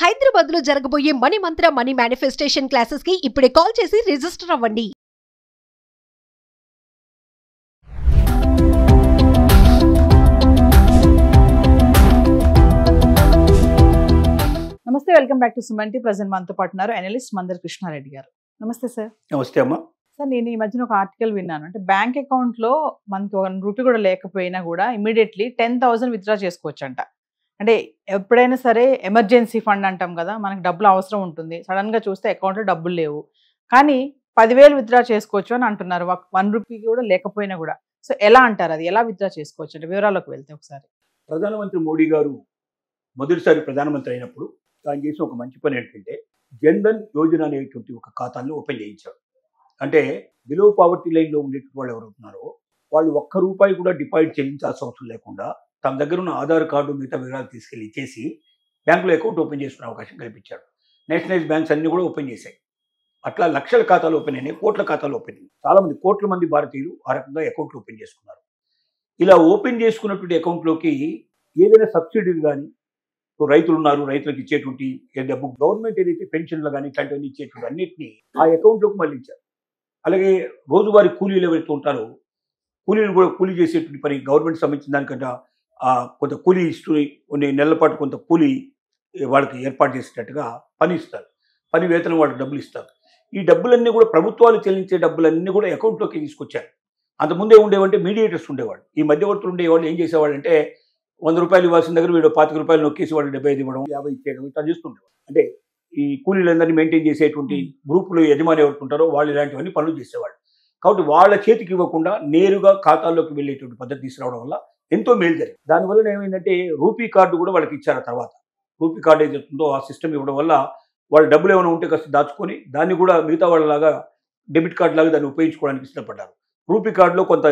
హైదరాబాద్ లో జరగబోయే మనీ మంత్ర money manifestation classes కి ఇప్పుడే కాల్ చేసి రిజిస్టర్ అవ్వండి. నమస్తే, welcome back to Suman T. Present మనతో పాటు ఉన్నారు అనలిస్ట్ మందర్ కృష్ణారెడ్డి గారు. నమస్తే సార్. నమస్తే అమ్మా. సార్, నేను ఈ మధ్యన ఒక ఆర్టికల్ విన్నాను. అంటే బ్యాంక్ అకౌంట్ లో మనకి 1 రూపీ కూడా లేకపోయినా కూడా ఇమీడియట్లీ 10,000 విత్డ్రా చేసుకోవచ్చు అంట. అంటే ఎప్పుడైనా సరే ఎమర్జెన్సీ ఫండ్ అంటాం కదా, మనకి డబ్బులు అవసరం ఉంటుంది, సడన్ గా చూస్తే అకౌంట్ లో డబ్బులు లేవు, కానీ 10,000 విత్డ్రా చేసుకోవచ్చు అని అంటున్నారు. 1 రూపీ కూడా లేకపోయినా కూడా. సో ఎలా అంటారు, అది ఎలా విత్డ్రా చేసుకోవచ్చు అంటే వివరాల్లోకి వెళ్తే ఒకసారి. ప్రధానమంత్రి మోడీ గారు మొదటిసారి ప్రధానమంత్రి అయినప్పుడు ఆయన చేసిన ఒక మంచి పని ఏంటంటే జన్ధన్ యోజన అనేటువంటి ఒక ఖాతాన్ని ఓపెన్ చేయించారు. అంటే బిలో పావర్టీ లైన్లో ఉండేటువంటి వాళ్ళు ఎవరవుతున్నారో వాళ్ళు 1 రూపాయి కూడా డిపాజిట్ చెల్లించాల్సిన అవసరం లేకుండా తమ దగ్గర ఉన్న ఆధార్ కార్డు మిగతా వివరాలు తీసుకెళ్ళి ఇచ్చేసి బ్యాంకులో అకౌంట్ ఓపెన్ చేసుకునే అవకాశం కల్పించాడు. నేషనలైజ్ బ్యాంక్స్ అన్ని కూడా ఓపెన్ చేశాయి. అట్లా లక్షల ఖాతాలు ఓపెన్ అయినాయి, కోట్ల ఖాతాలు ఓపెన్ అయినాయి. చాలామంది కోట్ల మంది భారతీయులు ఆ రకంగా అకౌంట్లు ఓపెన్ చేసుకున్నారు. ఇలా ఓపెన్ చేసుకున్నటువంటి అకౌంట్లోకి ఏదైనా సబ్సిడీలు కానీ, రైతులు ఉన్నారు, రైతులకు ఇచ్చేటువంటి డబ్బు, గవర్నమెంట్ ఏదైతే పెన్షన్లు కానీ ఇట్లాంటివన్నీ ఇచ్చేటువంటి అన్నింటినీ ఆ అకౌంట్లోకి మళ్ళించారు. అలాగే రోజువారీ కూలీలు ఎవరైతే ఉంటారో కూలీలు కూడా కూలీ చేసేటువంటి పని గవర్నమెంట్ సంబంధించిన దానికంటే కొంత కూలీ ఇస్తూ నెలల పాటు కొంత కూలీ వాళ్ళకి ఏర్పాటు చేసేటట్టుగా పని ఇస్తారు. పని వేతనం వాళ్ళకి డబ్బులు ఇస్తారు. ఈ డబ్బులన్నీ కూడా ప్రభుత్వాలు చెల్లించే డబ్బులన్నీ కూడా అకౌంట్లోకి తీసుకొచ్చారు. అంతకుముందే ఉండేవంటే మీడియేటర్స్ ఉండేవాళ్ళు. ఈ మధ్యవర్తులు ఉండేవాళ్ళు ఏం చేసేవాళ్ళు అంటే 100 రూపాయలు ఇవ్వాల్సిన దగ్గర వీడు 25 రూపాయలు నొక్కేసి వాడు 75 ఇవ్వడం, 50 ఇచ్చేయడం, ఇట్లా చేస్తుండేవాడు. అంటే ఈ కూలీలందరినీ మెయింటైన్ చేసేటువంటి గ్రూపులు యజమాని ఎవరు ఉంటారో వాళ్ళు ఇలాంటివన్నీ పనులు చేసేవాళ్ళు. కాబట్టి వాళ్ళ చేతికి ఇవ్వకుండా నేరుగా ఖాతాల్లోకి వెళ్ళేటువంటి పద్ధతి తీసుకురావడం వల్ల ఎంతో మేలు జరిగింది. దానివల్ల ఏమైందంటే రూపీ కార్డు కూడా వాళ్ళకి ఇచ్చారు. తర్వాత రూపీ కార్డు ఏదైతే ఉందో ఆ సిస్టమ్ ఇవ్వడం వల్ల వాళ్ళ డబ్బులు ఏమైనా ఉంటే కాస్త దాచుకొని దాన్ని కూడా మిగతా వాళ్ళలాగా డెబిట్ కార్డు లాగా దాన్ని ఉపయోగించుకోవడానికి ఇష్టపడ్డారు. రూపీ కార్డులో కొంత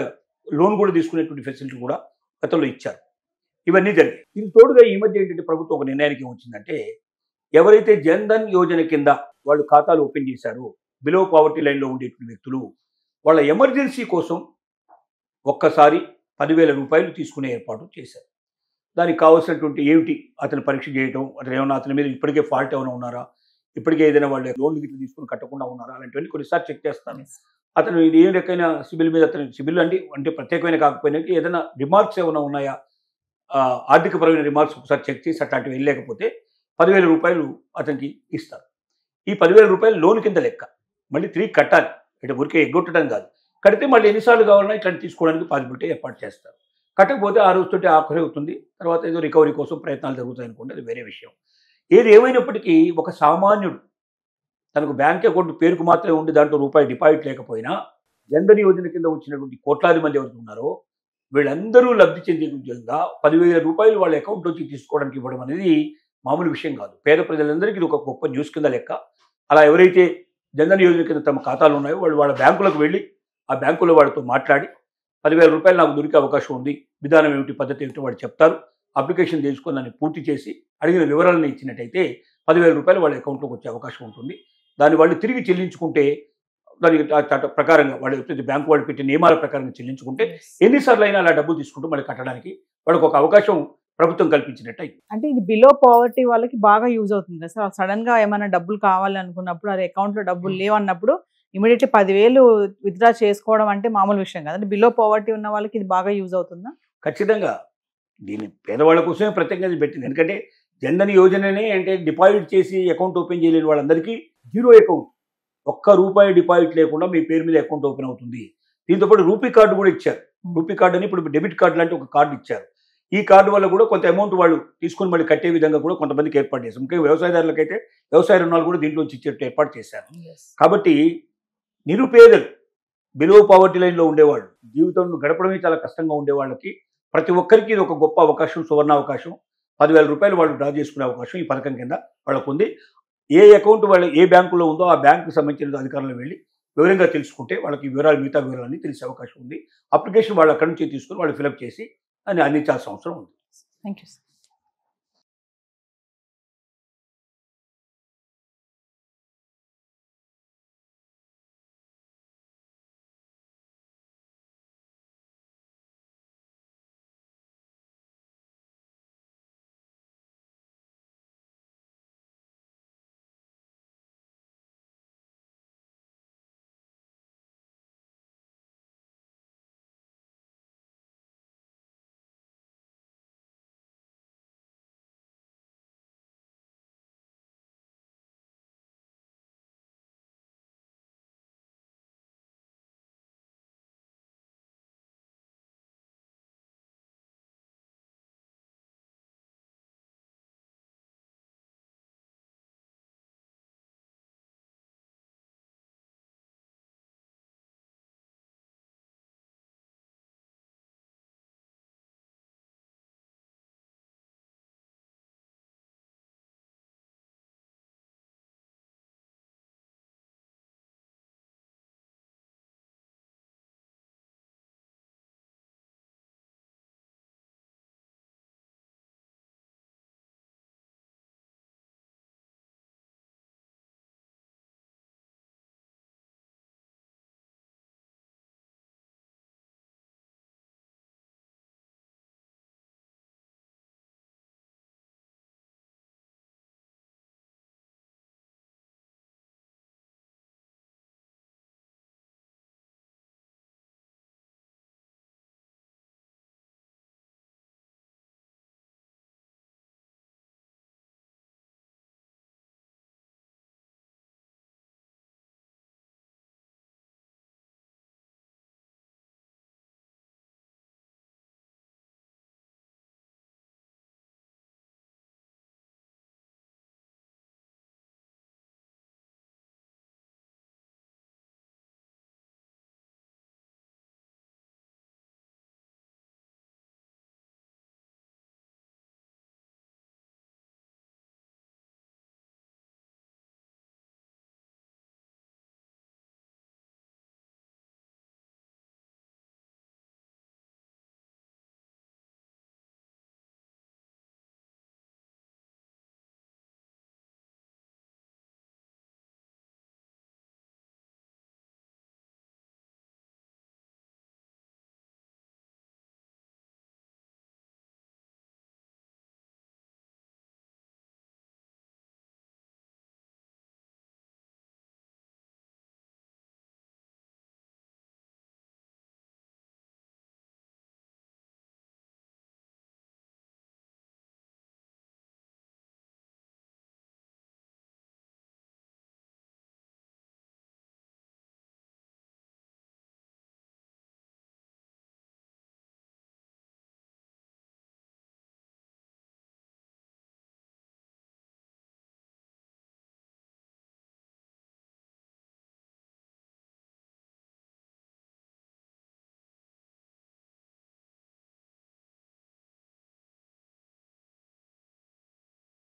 లోన్ కూడా తీసుకునేటువంటి ఫెసిలిటీ కూడా గతంలో ఇచ్చారు. ఇవన్నీ జరిగాయి. దీనికి తోడుగా ఈ మధ్య ఏంటంటే ప్రభుత్వం ఒక నిర్ణయానికి ఏమొచ్చిందంటే ఎవరైతే జన్ధన్ యోజన కింద వాళ్ళు ఖాతాలు ఓపెన్ చేశారో బిలో పావర్టీ లైన్లో ఉండేటువంటి వ్యక్తులు వాళ్ళ ఎమర్జెన్సీ కోసం ఒక్కసారి 10,000 రూపాయలు తీసుకునే ఏర్పాటు చేశారు. దానికి కావాల్సినటువంటి ఏమిటి, అతను పరీక్ష చేయడం, అతను ఏమైనా అతని మీద ఇప్పటికే ఫాల్ట్ ఏమైనా ఉన్నారా, ఇప్పటికే ఏదైనా వాళ్ళు లోన్లు గిట్లు తీసుకుని కట్టకుండా ఉన్నారా, అలాంటివన్నీ కొన్నిసార్లు చెక్ చేస్తాను. అతను ఇది ఏ రకమైన సిబిల్ మీద అతను సిబిల్ అంటే ప్రత్యేకమైన కాకపోయినా ఏదైనా రిమార్క్స్ ఏమైనా ఉన్నాయా, ఆర్థికపరమైన రిమార్క్స్ ఒకసారి చెక్ చేసి అట్లాంటివి వెళ్ళలేకపోతే 10,000 రూపాయలు అతనికి ఇస్తారు. ఈ 10,000 రూపాయలు లోన్ కింద లెక్క, మళ్ళీ తిరిగి కట్టాలి. ఇటు ఊరికే ఎగ్గొట్టడం కాదు, కడితే మళ్ళీ ఎన్నిసార్లు కావాలన్నా ఇట్లాంటి తీసుకోవడానికి పాసిబిలిటీ ఏర్పాటు చేస్తారు. కట్టకపోతే ఆ రోజుతోటి ఆఖరి అవుతుంది. తర్వాత ఏదో రికవరీ కోసం ప్రయత్నాలు జరుగుతాయి అనుకోండి, అది వేరే విషయం. ఏది ఏమైనప్పటికీ ఒక సామాన్యుడు తనకు బ్యాంక్ అకౌంట్ పేరుకు మాత్రమే ఉండి దాంట్లో రూపాయి డిపాజిట్ లేకపోయినా జన్ధన్ యోజన కింద వచ్చినటువంటి కోట్లాది మంది ఎవరు ఉన్నారో వీళ్ళందరూ లబ్ధి చెందే విధంగా 10,000 రూపాయలు వాళ్ళ అకౌంట్ నుంచి తీసుకోవడానికి ఇవ్వడం అనేది మామూలు విషయం కాదు. పేద ప్రజలందరికీ ఇది ఒక గొప్ప న్యూస్ కింద లెక్క. అలా ఎవరైతే జన్ధన్ యోజన కింద తమ ఖాతాలు ఉన్నాయో వాళ్ళు వాళ్ళ బ్యాంకులకు వెళ్ళి ఆ బ్యాంకులో వాళ్ళతో మాట్లాడి 10,000 రూపాయలు నాకు దొరికే అవకాశం ఉంది, విధానం ఏమిటి, పద్ధతి ఏమిటి వాళ్ళు చెప్తారు. అప్లికేషన్ తీసుకొని దాన్ని పూర్తి చేసి అడిగిన వివరాలను ఇచ్చినట్టయితే 10,000 రూపాయలు వాళ్ళ అకౌంట్లోకి వచ్చే అవకాశం ఉంటుంది. దాన్ని వాళ్ళు తిరిగి చెల్లించుకుంటే దానికి ప్రకారంగా వాళ్ళు బ్యాంకు వాళ్ళు పెట్టే నియమాల ప్రకారంగా చెల్లించుకుంటే ఎన్నిసార్లు అయినా అలా డబ్బులు తీసుకుంటూ మళ్ళీ కట్టడానికి వాళ్ళకి ఒక అవకాశం ప్రభుత్వం కల్పించినట్టు. అంటే ఇది బిలో పావర్టీ వాళ్ళకి బాగా యూజ్ అవుతుంది కదా సార్. సడన్ గా ఏమైనా డబ్బులు కావాలి అనుకున్నప్పుడు, అది అకౌంట్ లో డబ్బులు లేవన్నప్పుడు ఇమీడియట్లీ 10,000 విత్డ్రా చేసుకోవడం అంటే మామూలు విషయం కదా. అంటే బిలో పావర్టీ ఉన్న వాళ్ళకి ఇది బాగా యూజ్ అవుతుందా? ఖచ్చితంగా. దీన్ని పేదవాళ్ళ కోసమే ప్రత్యేకంగా పెట్టింది. ఎందుకంటే జన్ధన్ యోజననే అంటే డిపాజిట్ చేసి అకౌంట్ ఓపెన్ చేయలేని వాళ్ళందరికీ జీరో అకౌంట్, 1 రూపాయి డిపాజిట్ లేకుండా మీ పేరు మీద అకౌంట్ ఓపెన్ అవుతుంది. దీంతోపాటు రూపీ కార్డు కూడా ఇచ్చారు. రూపీ కార్డు అని ఇప్పుడు డెబిట్ కార్డు లాంటి ఒక కార్డు ఇచ్చారు. ఈ కార్డు వల్ల కూడా కొంత అమౌంట్ వాళ్ళు తీసుకుని మళ్ళీ కట్టే విధంగా కూడా కొంతమందికి ఏర్పాటు చేశారు. ముఖ్యంగా వ్యవసాయదారులకైతే వ్యవసాయ రుణాలు కూడా దీంట్లోంచి ఇచ్చేట్టు ఏర్పాటు చేశారు. కాబట్టి నిరుపేదలు, బిలో పావర్టీ లైన్లో ఉండేవాళ్ళు, జీవితంలో గడపడమే చాలా కష్టంగా ఉండే వాళ్ళకి ప్రతి ఒక్కరికి ఇది ఒక గొప్ప అవకాశం, సువర్ణ అవకాశం. 10,000 రూపాయలు వాళ్ళు డ్రా చేసుకునే అవకాశం ఈ పథకం కింద వాళ్ళకు ఉంది. ఏ అకౌంట్ వాళ్ళు ఏ బ్యాంకులో ఉందో ఆ బ్యాంకుకు సంబంధించిన అధికారులు వెళ్ళి వివరంగా తెలుసుకుంటే వాళ్ళకి వివరాలు, మిగతా వివరాలన్నీ తెలిసే అవకాశం ఉంది. అప్లికేషన్ వాళ్ళు అక్కడి నుంచి తీసుకుని వాళ్ళు ఫిలప్ చేసి అని అందించాల్సిన అవసరం ఉంది. Thank you sir.